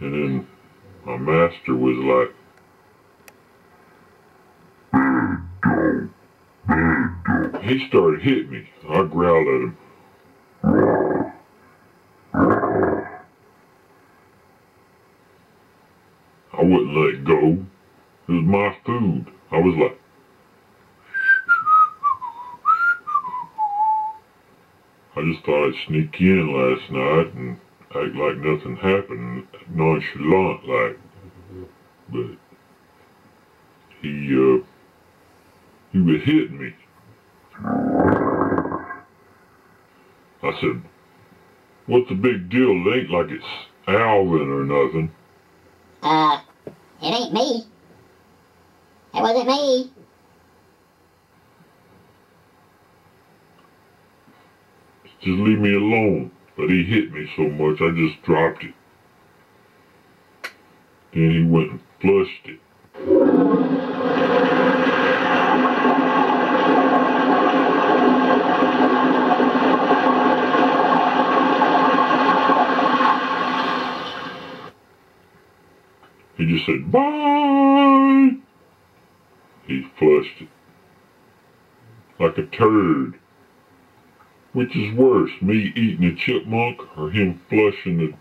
And then my master was like, he started hitting me. I growled at him. I wouldn't let go. It was my food. I was like, I just thought I'd sneak in last night and act like nothing happened, nonchalant like. But he was hitting me. I said, what's the big deal? It ain't like it's Alvin or nothing. It ain't me. It wasn't me. Just leave me alone. But he hit me so much I just dropped it. Then he went and flushed it. He just said, bye! He flushed it. Like a turd. Which is worse, me eating a chipmunk or him flushing the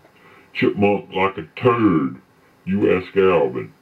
chipmunk like a turd? You ask Alvin.